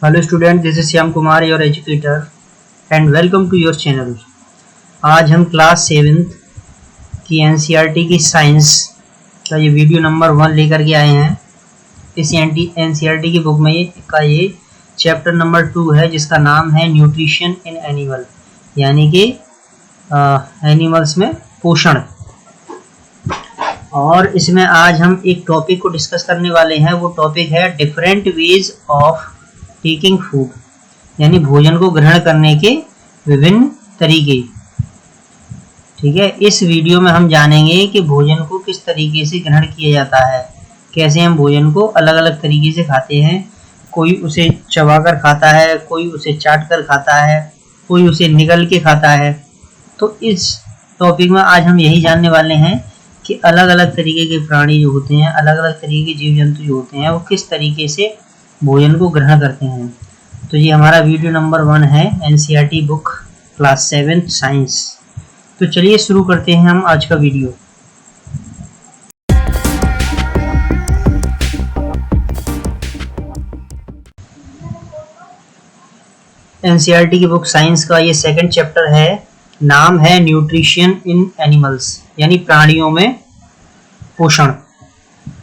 Hello student, this is Shyam Kumar, your educator and welcome to your channel. आज हम class 7th की NCERT की science का ये वीडियो नंबर 1 लेकर के आए हैं। इस एनसीईआरटी की बुक में ये चैप्टर नंबर 2 है, जिसका नाम है न्यूट्रिशन इन एनिमल, यानी कि एनिमल्स में पोषण। और इसमें आज हम एक टॉपिक को डिस्कस करने वाले हैं। वो टॉपिक है different ways of taking food, यानी भोजन को ग्रहण करने के विभिन्न तरीके। ठीक है, इस वीडियो में हम जानेंगे कि भोजन को किस तरीके से ग्रहण किया जाता है, कैसे हम भोजन को अलग अलग तरीके से खाते हैं। कोई उसे चबाकर खाता है, कोई उसे चाट कर खाता है, कोई उसे निगल के खाता है। तो इस टॉपिक में आज हम यही जानने वाले हैं कि अलग अलग तरीके के प्राणी जो होते हैं, अलग अलग तरीके के जीव जंतु जो होते हैं, वो किस तरीके से भोजन को ग्रहण करते हैं। तो ये हमारा वीडियो नंबर 1 है, एनसीईआरटी बुक क्लास 7 साइंस। तो चलिए शुरू करते हैं हम आज का वीडियो। एनसीईआरटी की बुक साइंस का ये 2nd चैप्टर है, नाम है न्यूट्रिशन इन एनिमल्स, यानी प्राणियों में पोषण,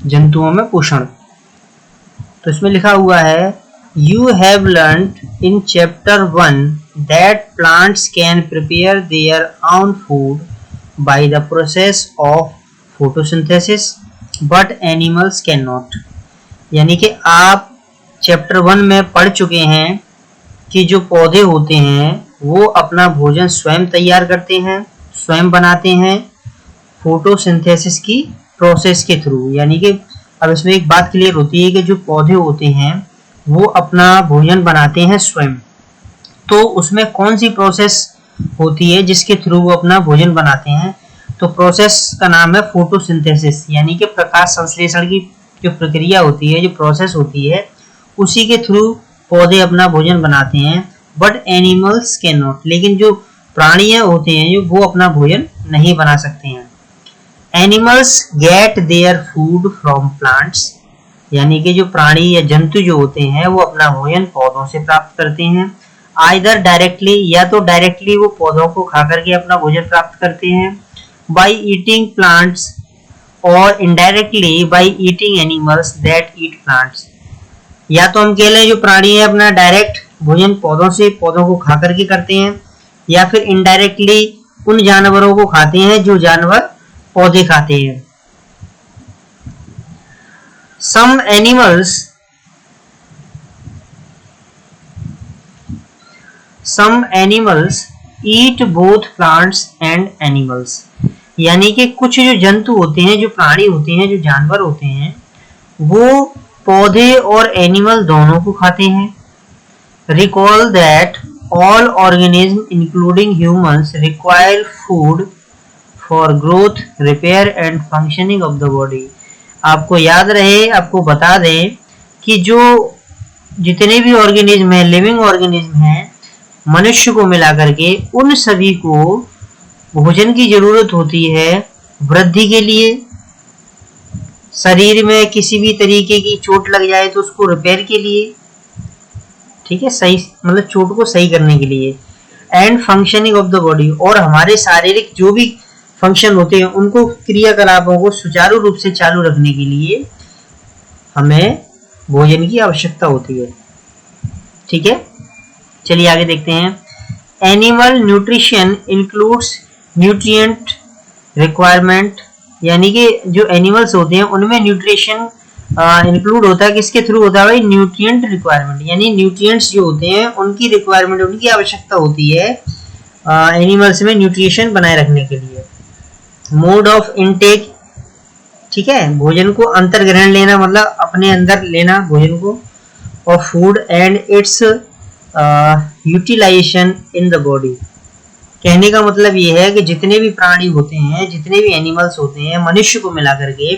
जंतुओं में पोषण। तो इसमें लिखा हुआ है, you have learned in chapter 1 that plants can prepare their own food by the process of photosynthesis but animals can not. यानी कि आप चैप्टर 1 में पढ़ चुके हैं कि जो पौधे होते हैं वो अपना भोजन स्वयं तैयार करते हैं, स्वयं बनाते हैं फोटोसिंथेसिस की प्रोसेस के थ्रू। यानी कि अब इसमें एक बात क्लियर होती है कि जो पौधे होते हैं वो अपना भोजन बनाते हैं स्वयं। तो उसमें कौन सी प्रोसेस होती है जिसके थ्रू वो अपना भोजन बनाते हैं? तो प्रोसेस का नाम है फोटोसिंथेसिस, यानी कि प्रकाश संश्लेषण की जो प्रक्रिया होती है, जो प्रोसेस होती है, उसी के थ्रू पौधे अपना भोजन बनाते हैं। बट एनिमल्स कैन नॉट, लेकिन जो प्राणियां होते हैं वो अपना भोजन नहीं बना सकते हैं। Animals gate their food from plants, यानी कि जो प्राणी या जंतु जो होते हैं वो अपना भोजन पौधों से प्राप्त करते हैं। आइदर डायरेक्टली, या तो डायरेक्टली वो पौधों को खा करके अपना भोजन प्राप्त करते हैं, बाय ईटिंग प्लांट्स, और indirectly by eating animals that eat plants. या तो हम कह लें जो प्राणी है अपना डायरेक्ट भोजन पौधों को खा करके करते हैं, या फिर इनडायरेक्टली उन जानवरों को खाते हैं जो जानवर पौधे खाते हैं। Some animals eat both plants and animals, यानी कि कुछ जो जंतु होते हैं, जो प्राणी होते हैं, जो जानवर होते हैं, वो पौधे और एनिमल दोनों को खाते हैं। Recall that all organisms including humans require food for growth, repair and functioning of the body। आपको याद रहे, आपको बता दें कि जो जितने भी ऑर्गेनिज्म हैं, लिविंग ऑर्गेनिज्म हैं, मनुष्य को मिला करके उन सभी को भोजन की जरूरत होती है वृद्धि के लिए। शरीर में किसी भी तरीके की चोट लग जाए तो उसको रिपेयर के लिए, ठीक है, सही मतलब चोट को सही करने के लिए। And functioning of the body, और हमारे शारीरिक जो भी फंक्शन होते हैं उनको, क्रियाकलापों को सुचारू रूप से चालू रखने के लिए हमें भोजन की आवश्यकता होती है। ठीक है, चलिए आगे देखते हैं। Animal nutrition includes nutrient requirement, यानी कि जो एनिमल्स होते हैं उनमें न्यूट्रिशन इंक्लूड होता है, किसके थ्रू होता है भाई? न्यूट्रिएंट रिक्वायरमेंट, यानी न्यूट्रिएंट्स जो होते हैं उनकी रिक्वायरमेंट, उनकी आवश्यकता होती है एनिमल्स में न्यूट्रिशन बनाए रखने के लिए। मोड ऑफ इनटेक, ठीक है, भोजन को अंतर्ग्रहण लेना, मतलब अपने अंदर लेना भोजन को, और food and its utilization in the body. कहने का मतलब ये है कि जितने भी प्राणी होते हैं, जितने भी एनिमल्स होते हैं, मनुष्य को मिला करके,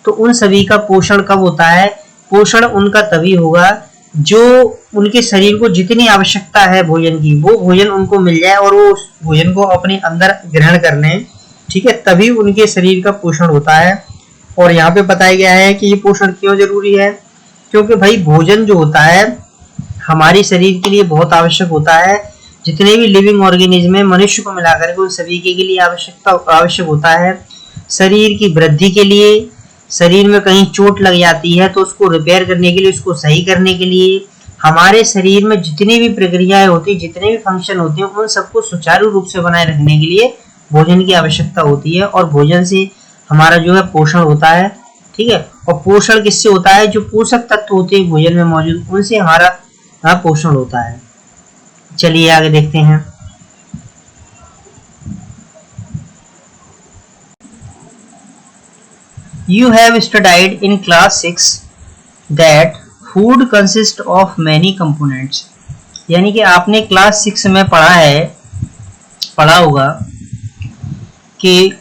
तो उन सभी का पोषण कब होता है? पोषण उनका तभी होगा जो उनके शरीर को जितनी आवश्यकता है भोजन की, वो भोजन उनको मिल जाए और वो उस भोजन को अपने अंदर ग्रहण कर लें। ठीक है, तभी उनके शरीर का पोषण होता है। और यहाँ पे बताया गया है कि ये पोषण क्यों जरूरी है, क्योंकि भाई भोजन जो होता है हमारे शरीर के लिए बहुत आवश्यक होता है। जितने भी लिविंग ऑर्गेनिज्म है मनुष्य को मिलाकर के उन सभी के लिए आवश्यक होता है। शरीर की वृद्धि के लिए, शरीर में कहीं चोट लग जाती है तो उसको रिपेयर करने के लिए, उसको सही करने के लिए, हमारे शरीर में जितनी भी प्रक्रियाएं होती है, जितने भी फंक्शन होते हैं, उन सबको सुचारू रूप से बनाए रखने के लिए भोजन की आवश्यकता होती है। और भोजन से हमारा जो है पोषण होता है, ठीक है। और पोषण किससे होता है? जो पोषक तत्व होते हैं भोजन में मौजूद, उनसे हमारा पोषण होता है। चलिए आगे देखते हैं। You have studied in class 6 that food consists of many components। यानी कि आपने क्लास 6 में पढ़ा होगा कि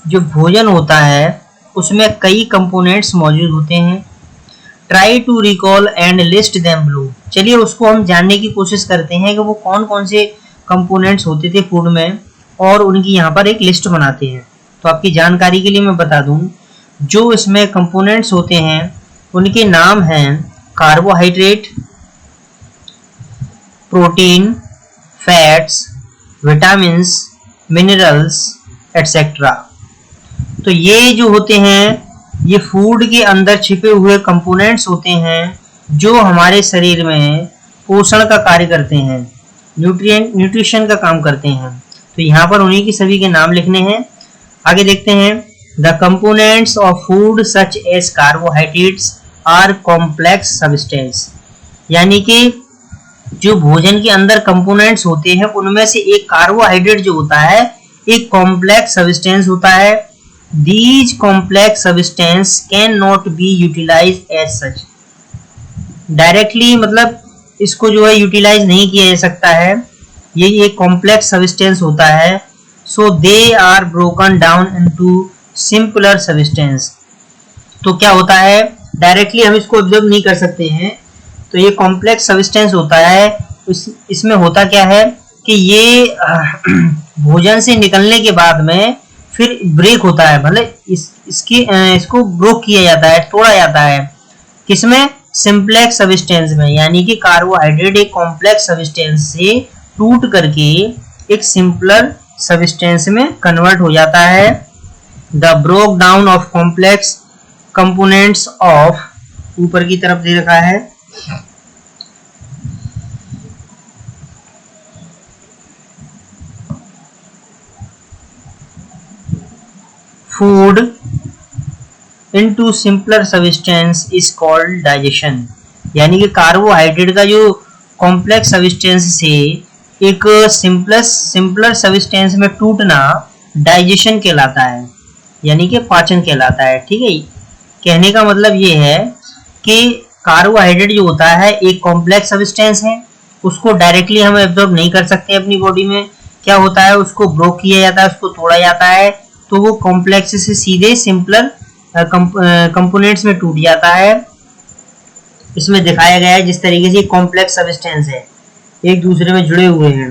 जो भोजन होता है उसमें कई कंपोनेंट्स मौजूद होते हैं। Try to recall and list them below. चलिए उसको हम जानने की कोशिश करते हैं कि वो कौन कौन से कंपोनेंट्स होते थे फूड में, और उनकी यहाँ पर एक लिस्ट बनाते हैं। तो आपकी जानकारी के लिए मैं बता दूं, जो इसमें कंपोनेंट्स होते हैं उनके नाम हैं carbohydrate, protein, fats, vitamins, minerals etcetera. तो ये जो होते हैं ये फूड के अंदर छिपे हुए कंपोनेंट्स होते हैं जो हमारे शरीर में पोषण का कार्य करते हैं, न्यूट्रिशन का काम करते हैं। तो यहाँ पर उन्हीं की सभी के नाम लिखने हैं। आगे देखते हैं। The components of food such as carbohydrates are complex substance. यानी कि जो भोजन के अंदर कंपोनेंट्स होते हैं उनमें से एक कार्बोहाइड्रेट जो होता है एक कॉम्प्लेक्स सब्सटेंस होता है। These complex substance cannot be utilized as such। Directly मतलब इसको जो है यूटिलाइज नहीं किया जा सकता है, ये एक कॉम्प्लेक्स सब्सटेंस होता है। So they are broken down into simpler substance. तो क्या होता है, डायरेक्टली हम इसको ऑब्जर्व नहीं कर सकते हैं, तो ये कॉम्प्लेक्स सब्सटेंस होता है। इसमें होता क्या है कि ये भोजन से निकलने के बाद में फिर ब्रेक होता है, मतलब इसको ब्रोक किया जाता है, तोड़ा जाता है। किसमें? सिंप्लेक्स सब्सटेंस में। यानी कि कार्बोहाइड्रेट एक कॉम्प्लेक्स सब्सटेंस से टूट करके एक सिंपलर सब्सटेंस में कन्वर्ट हो जाता है। The broke down of complex components of, ऊपर की तरफ दे रखा है, food into simpler substance is called digestion. यानी कि कार्बोहाइड्रेट का जो कॉम्प्लेक्स सब्सटेंस से एक सिंपलर सब्सटेंस में टूटना डाइजेशन कहलाता है, यानी कि पाचन कहलाता है। ठीक है, कहने का मतलब ये है कि कार्बोहाइड्रेट जो होता है एक कॉम्प्लेक्स सब्सटेंस है, उसको डायरेक्टली हम एब्जॉर्ब नहीं कर सकते अपनी बॉडी में। क्या होता है, उसको ब्रोक किया जाता है, उसको तोड़ा जाता है, तो वो कॉम्प्लेक्स से सीधे सिंपलर कंपोनेंट्स में टूट जाता है। इसमें दिखाया गया है जिस तरीके से कॉम्प्लेक्स सब्सटेंस है, एक दूसरे में जुड़े हुए हैं।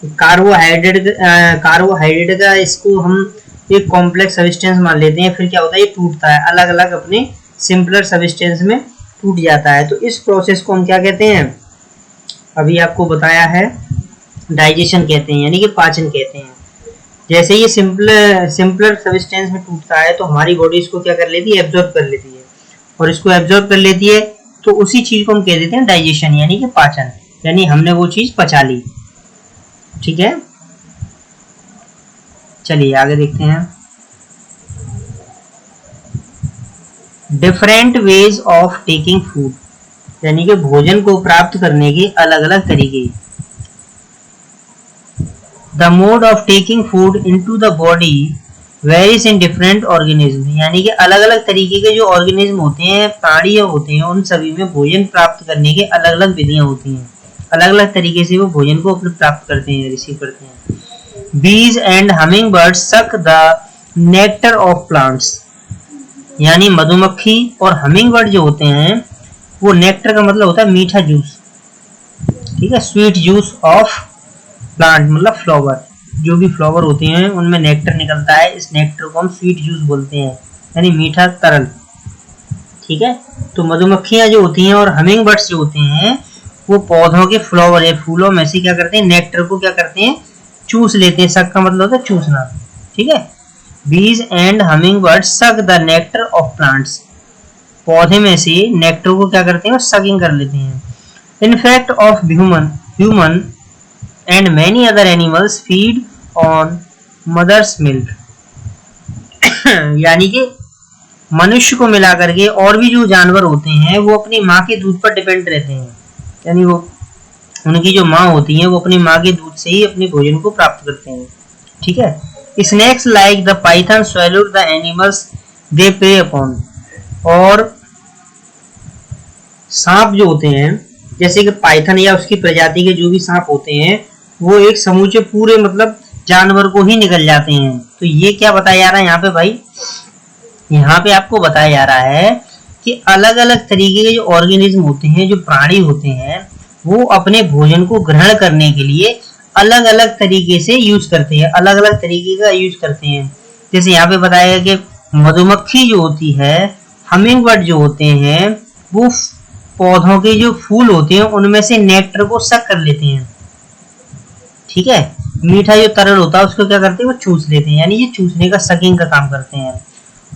कार्बोहाइड्रेट का इसको हम एक कॉम्प्लेक्स सब्सटेंस मान लेते हैं, फिर क्या होता है ये टूटता है, अलग अलग अपने सिंपलर सब्सटेंस में टूट जाता है। तो इस प्रोसेस को हम क्या कहते हैं, अभी आपको बताया है, डाइजेशन कहते हैं, यानी कि पाचन कहते हैं। जैसे ये सिंपलर सब्सटेंस में टूटता है तो हमारी बॉडी इसको क्या कर लेती है, एब्जॉर्ब कर लेती है, और इसको एब्जॉर्ब कर लेती है तो उसी चीज को हम कह देते हैं डाइजेशन, यानी कि पाचन, यानी हमने वो चीज पचा ली। ठीक है, चलिए आगे देखते हैं। Different ways of taking food, यानी कि भोजन को प्राप्त करने के अलग अलग तरीके। The mode of taking food into the body varies in different organisms। यानी कि अलग अलग तरीके के जो ऑर्गेनिज्म होते हैं, प्राणी होते हैं, उन सभी में भोजन प्राप्त करने के अलग अलग विधियां होती हैं, अलग अलग तरीके से वो भोजन को प्राप्त करते हैं, रिसीव करते हैं। Bees and hummingbirds suck the nectar of plants। यानी मधुमक्खी और हमिंगबर्ड जो होते हैं, वो नेक्टर का मतलब होता है मीठा जूस, ठीक है, स्वीट जूस ऑफ प्लांट, मतलब फ्लावर, जो भी फ्लावर होते हैं उनमें नेक्टर निकलता है, इस नेक्टर को हम स्वीट जूस बोलते हैं, यानी मीठा तरल। ठीक है, तो मधुमक्खियां जो होती हैं और हमिंग बर्ड्स जो होते हैं वो पौधों के फ्लावर है, फूलों में से क्या करते हैं, नेक्टर को क्या करते हैं, चूस लेते हैं। सक का मतलब होता है चूसना, ठीक है। बीज and humming bird suck the nectar of plants, पौधे में से नेक्टर को क्या करते हैं, सकिंग कर लेते हैं। In fact of human and many other animals feed on mother's milk, यानी कि मनुष्य को मिलाकर के और भी जो जानवर होते हैं वो अपनी माँ के दूध पर डिपेंड रहते हैं, यानी वो उनकी जो माँ होती है वो अपनी माँ के दूध से ही अपने भोजन को प्राप्त करते हैं, ठीक है। Snakes like the python swallowed the animals they prey upon, और सांप जो होते हैं जैसे कि पाइथन या उसकी प्रजाति के जो भी सांप होते हैं वो एक समूचे पूरे मतलब जानवर को ही निकल जाते हैं। तो ये क्या बताया जा रहा है यहाँ पे भाई, यहाँ पे आपको बताया जा रहा है कि अलग अलग तरीके के जो ऑर्गेनिज्म होते हैं, जो प्राणी होते हैं, वो अपने भोजन को ग्रहण करने के लिए अलग अलग तरीके से यूज करते हैं, अलग अलग तरीके का यूज करते हैं। जैसे यहाँ पे बताया गया कि मधुमक्खी जो होती है, हमिंग बर्ड जो होते हैं, वो पौधों के जो फूल होते हैं उनमें से नेक्टर को सक कर लेते हैं, ठीक है। मीठा जो तरल होता है उसको क्या करते हैं, वो चूस लेते हैं, यानी ये चूसने का, सकिंग का काम करते हैं।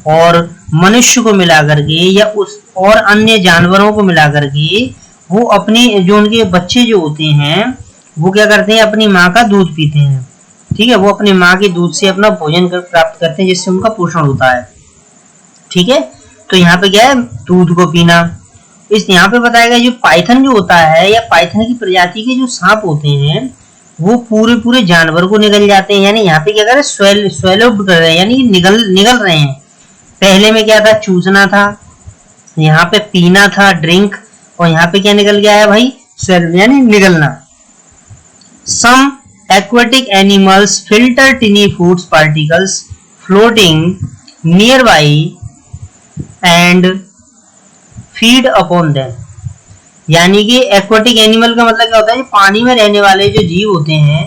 और मनुष्य को मिला करके या उस और अन्य जानवरों को मिला करके वो अपने जो उनके बच्चे जो होते हैं वो क्या करते हैं, अपनी माँ का दूध पीते हैं, ठीक है। वो अपनी माँ के दूध से अपना भोजन प्राप्त करते हैं जिससे उनका पोषण होता है, ठीक है। तो यहाँ पे क्या है, दूध को पीना। इस यहाँ पे बताया गया जो पाइथन जो होता है या पाइथन की प्रजाति के जो सांप होते हैं वो पूरे पूरे जानवर को निगल जाते हैं, यानी यहाँ पे क्या कर रहे हैं, स्वेलोड कर रहे हैं, यानी निगल रहे हैं। पहले में क्या था, चूसना था, यहाँ पे पीना था, ड्रिंक, और यहाँ पे क्या निकल गया है भाई, यानी निगलना। सम aquatic animals filter tiny food particles floating nearby and feed upon them, यानी कि एक्वाटिक एनिमल का मतलब क्या होता है, पानी में रहने वाले जो जीव होते हैं,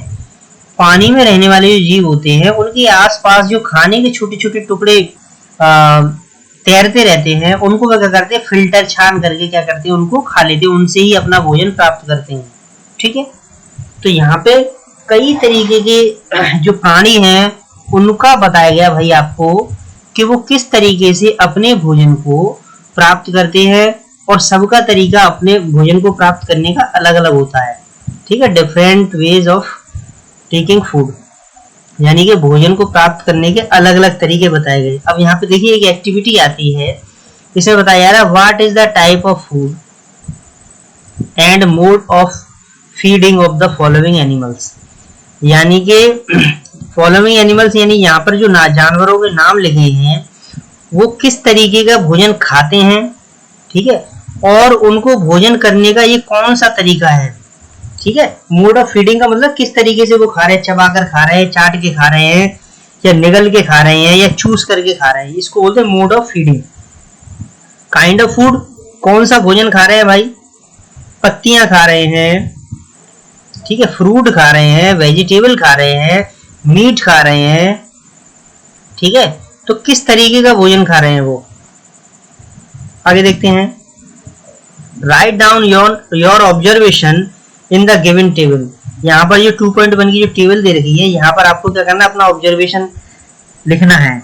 पानी में रहने वाले जो जीव होते हैं उनके आसपास जो खाने के छोटे छोटे टुकड़े तैरते रहते हैं उनको क्या करते हैं, फिल्टर छान करके क्या करते हैं, उनको खा लेते हैं, उनसे ही अपना भोजन प्राप्त करते हैं, ठीक है। तो यहाँ पे कई तरीके के जो प्राणी हैं उनका बताया गया भाई आपको कि वो किस तरीके से अपने भोजन को प्राप्त करते हैं, और सबका तरीका अपने भोजन को प्राप्त करने का अलग अलग होता है, ठीक है। Different ways of taking food, यानी कि भोजन को प्राप्त करने के अलग अलग तरीके बताए गए। अब यहाँ पे देखिए एक एक्टिविटी आती है, इसमें बताया जा रहा है what is the type of food and mode of feeding of the following animals, यानी कि फॉलोइंग एनिमल्स यानी यहाँ पर जो जानवरों के नाम लिखे हैं वो किस तरीके का भोजन खाते हैं, ठीक है, और उनको भोजन करने का ये कौन सा तरीका है, ठीक है। मोड ऑफ फीडिंग का मतलब किस तरीके से वो खा रहे हैं, चबाकर खा रहे हैं, चाट के खा रहे हैं, या निगल के खा रहे हैं, या चूस करके खा रहे हैं, इसको बोलते हैं mode of feeding. Kind of food, कौन सा भोजन खा रहे हैं भाई, पत्तियां खा रहे हैं, ठीक है, फ्रूट खा रहे हैं, वेजिटेबल खा रहे हैं, मीट खा रहे हैं, ठीक है। तो किस तरीके का भोजन खा रहे हैं वो, आगे देखते हैं। Write down your observation in the given table, यहाँ पर जो 2.1 की जो टेबल दे रखी है यहाँ पर आपको क्या करना है, अपना ऑब्जर्वेशन लिखना है।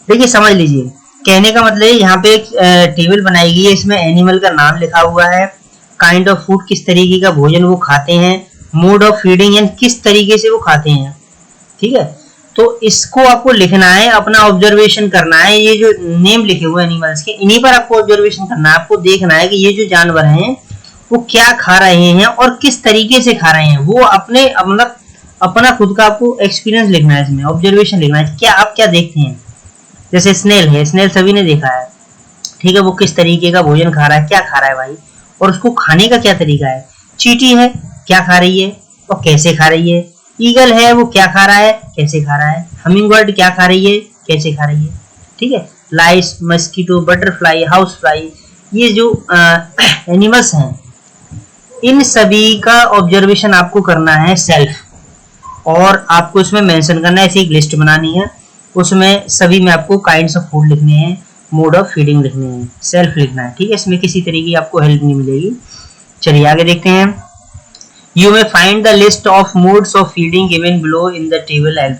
देखिए समझ लीजिए, कहने का मतलब है यहाँ पे एक टेबल बनाई गई है, इसमें एनिमल का नाम लिखा हुआ है, काइंड ऑफ फूड किस तरीके का भोजन वो खाते हैं, मोड ऑफ फीडिंग यानी किस तरीके से वो खाते हैं, ठीक है। तो इसको आपको लिखना है, अपना ऑब्जर्वेशन करना है। ये जो नेम लिखे हुए एनिमल्स के, इन्हीं पर आपको ऑब्जर्वेशन करना है, आपको देखना है कि ये जो जानवर हैं वो क्या खा रहे हैं और किस तरीके से खा रहे हैं, वो अपने मतलब अपना खुद का आपको एक्सपीरियंस लिखना है, इसमें ऑब्जर्वेशन लिखना है, क्या आप क्या देखते हैं। जैसे स्नेल है, स्नेल सभी ने देखा है, ठीक है, वो किस तरीके का भोजन खा रहा है, क्या खा रहा है भाई, और उसको खाने का क्या तरीका है। चींटी है, क्या खा रही है और कैसे खा रही है। ईगल है, वो क्या खा रहा है, कैसे खा रहा है। हमिंग बर्ड क्या खा रही है, कैसे खा रही है, ठीक है। लाइस, मस्कीटो, बटरफ्लाई, हाउस फ्लाई, ये जो एनिमल्स हैं इन सभी का ऑब्जर्वेशन आपको करना है सेल्फ, और आपको इसमें मेंशन करना है, ऐसी एक लिस्ट बनानी है, उसमें सभी में आपको काइंड्स ऑफ फूड लिखने हैं, मोड ऑफ फीडिंग लिखने हैं, सेल्फ लिखना है, ठीक है। इसमें किसी तरीके की आपको हेल्प नहीं मिलेगी, चलिए आगे देखते हैं। You may find the list of modes of feeding given below in the table help.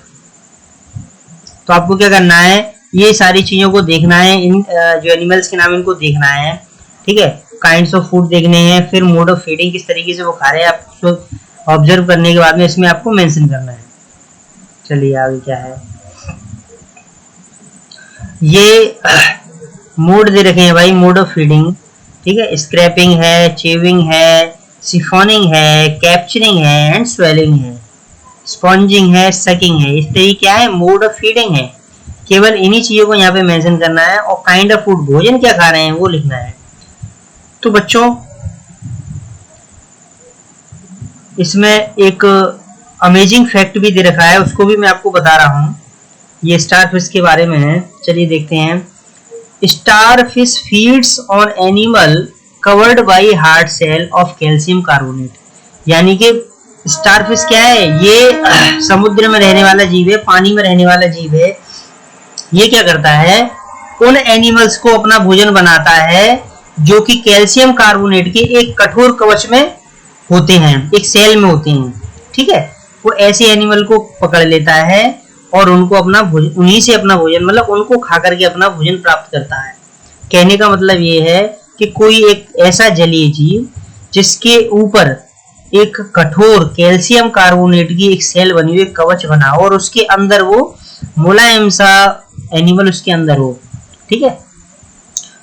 तो आपको क्या करना है, ये सारी चीजों को देखना है, इन जो एनिमल्स के नाम इनको देखना है, ठीक है। काइंड्स ऑफ फूड देखने हैं, फिर मोड ऑफ फीडिंग किस तरीके से वो खा रहे हैं, आप ऑब्जर्व करने के बाद में इसमें आपको मेंशन करना है। चलिए आगे क्या है, ये मोड दे रखे हैं भाई, मोड ऑफ फीडिंग, ठीक है। स्क्रैपिंग है, चेविंग है, सिफोनिंग है, कैप्चरिंग है एंड स्वेलिंग है, स्पॉन्जिंग है, सकिंग है। इस तरीके क्या है, मोड ऑफ फीडिंग है। केवल इन्हीं चीजों को यहाँ पे मेंशन करना है और काइंड ऑफ फूड, भोजन क्या खा रहे हैं वो लिखना है। तो बच्चों इसमें एक अमेजिंग फैक्ट भी दे रखा है, उसको भी मैं आपको बता रहा हूँ। ये स्टार फिश के बारे में है, चलिए देखते हैं। Star fish feeds on animal covered by hard shell of calcium carbonate. यानी कि स्टार फिश क्या है, ये समुद्र में रहने वाला जीव है, पानी में रहने वाला जीव है। ये क्या करता है, उन एनिमल्स को अपना भोजन बनाता है जो कि कैल्शियम कार्बोनेट के एक कठोर कवच में होते हैं, एक सेल में होते हैं, ठीक है। वो ऐसे एनिमल को पकड़ लेता है और उनको अपना भोजन, उन्हीं से अपना भोजन, मतलब उनको खा करके अपना भोजन प्राप्त करता है। कहने का मतलब ये है कि कोई एक ऐसा जलीय जीव जिसके ऊपर एक कठोर कैल्शियम कार्बोनेट की एक सेल बनी हुई, कवच बना हो, और उसके अंदर वो मुलायम सा एनिमल उसके अंदर हो, ठीक है।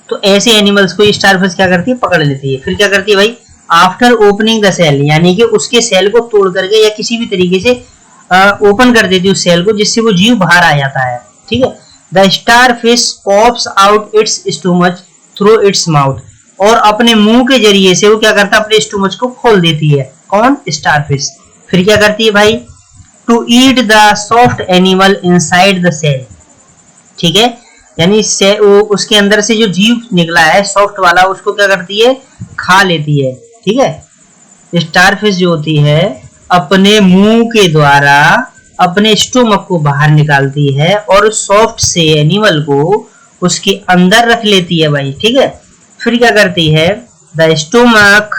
तो ऐसे एनिमल्स को स्टारफिश क्या करती है, पकड़ लेती है। फिर क्या करती है भाई, आफ्टर ओपनिंग द सेल, यानी कि उसके सेल को तोड़ करके या किसी भी तरीके से ओपन कर देती है उस सेल को, जिससे वो जीव बाहर आ जाता है, ठीक है। The starfish pops out it's stomach through its mouth, और अपने मुंह के जरिए से वो क्या करता है, अपने स्टोमच को खोल देती है। कौन, स्टारफिश। फिर क्या करती है भाई, to eat the soft animal inside the shell, ठीक है। यानी उसके अंदर से जो जीव निकला है सॉफ्ट वाला, उसको क्या करती है, खा लेती है, ठीक है। स्टारफिश जो होती है अपने मुंह के द्वारा अपने स्टोमक को बाहर निकालती है और सॉफ्ट से एनिमल को उसके अंदर रख लेती है भाई, ठीक है। फिर क्या करती है, the stomach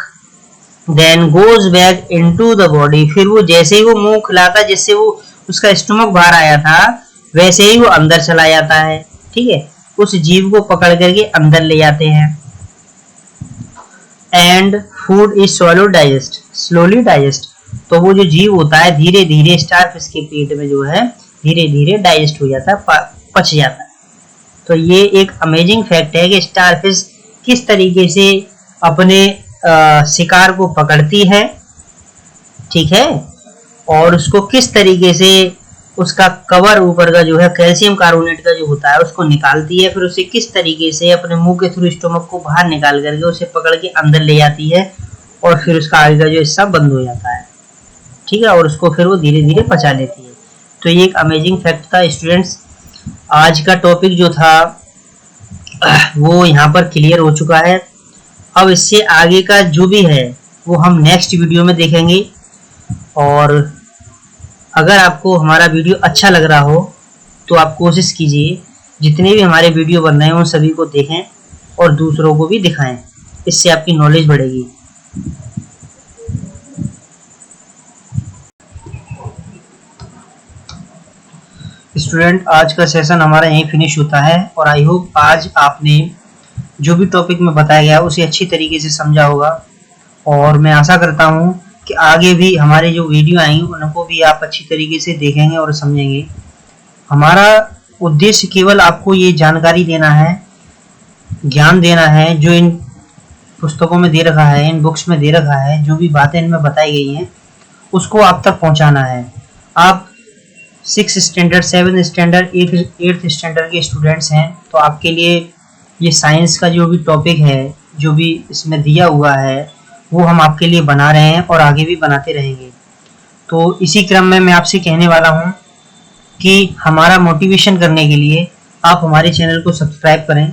then goes back into the body. फिर वो जैसे ही वो मुंह खुलाता, जैसे वो उसका स्टोमक बाहर आया था, वैसे ही वो अंदर चला जाता है, ठीक है। उस जीव को पकड़ करके अंदर ले जाते हैं। And food is swallow digest, slowly digest. तो वो जो जीव होता है धीरे धीरे स्टारफिश के पेट में जो है धीरे धीरे डाइजेस्ट हो जाता है, पच जाता है। तो ये एक अमेजिंग फैक्ट है कि स्टारफिश किस तरीके से अपने शिकार को पकड़ती है, ठीक है, और उसको किस तरीके से उसका कवर ऊपर का जो है कैल्शियम कार्बोनेट का जो होता है उसको निकालती है, फिर उसे किस तरीके से अपने मुंह के थ्रू स्टोमक को बाहर निकाल करके उसे पकड़ के अंदर ले जाती है, और फिर उसका आगे का जो हिस्सा बंद हो जाता है, ठीक है, और उसको फिर वो धीरे धीरे पचा लेती है। तो ये एक अमेजिंग फैक्ट था स्टूडेंट्स। आज का टॉपिक जो था वो यहाँ पर क्लियर हो चुका है। अब इससे आगे का जो भी है वो हम नेक्स्ट वीडियो में देखेंगे। और अगर आपको हमारा वीडियो अच्छा लग रहा हो तो आप कोशिश कीजिए जितने भी हमारे वीडियो बन रहे हैं उन सभी को देखें और दूसरों को भी दिखाएं, इससे आपकी नॉलेज बढ़ेगी। स्टूडेंट, आज का सेशन हमारा यहीं फिनिश होता है और आई होप आज आपने जो भी टॉपिक में बताया गया उसे अच्छी तरीके से समझा होगा। और मैं आशा करता हूँ कि आगे भी हमारे जो वीडियो आएंगे उनको भी आप अच्छी तरीके से देखेंगे और समझेंगे। हमारा उद्देश्य केवल आपको ये जानकारी देना है, ज्ञान देना है, जो इन पुस्तकों में दे रखा है, इन बुक्स में दे रखा है, जो भी बातें इनमें बताई गई हैं उसको आप तक पहुंचाना है। आप 6th standard, 7th standard, 8th standard के स्टूडेंट्स हैं, तो आपके लिए ये साइंस का जो भी टॉपिक है, जो भी इसमें दिया हुआ है, वो हम आपके लिए बना रहे हैं और आगे भी बनाते रहेंगे। तो इसी क्रम में मैं आपसे कहने वाला हूँ कि हमारा मोटिवेशन करने के लिए आप हमारे चैनल को सब्सक्राइब करें,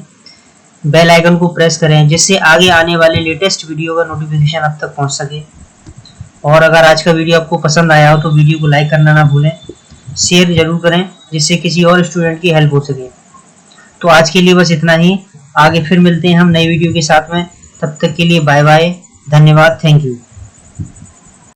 बेल आइकन को प्रेस करें, जिससे आगे आने वाले लेटेस्ट वीडियो का नोटिफिकेशन आप तक पहुँच सके। और अगर आज का वीडियो आपको पसंद आया हो तो वीडियो को लाइक करना ना भूलें, शेयर जरूर करें जिससे किसी और स्टूडेंट की हेल्प हो सके। तो आज के लिए बस इतना ही, आगे फिर मिलते हैं हम नई वीडियो के साथ में। तब तक के लिए बाय बाय, धन्यवाद, थैंक यू।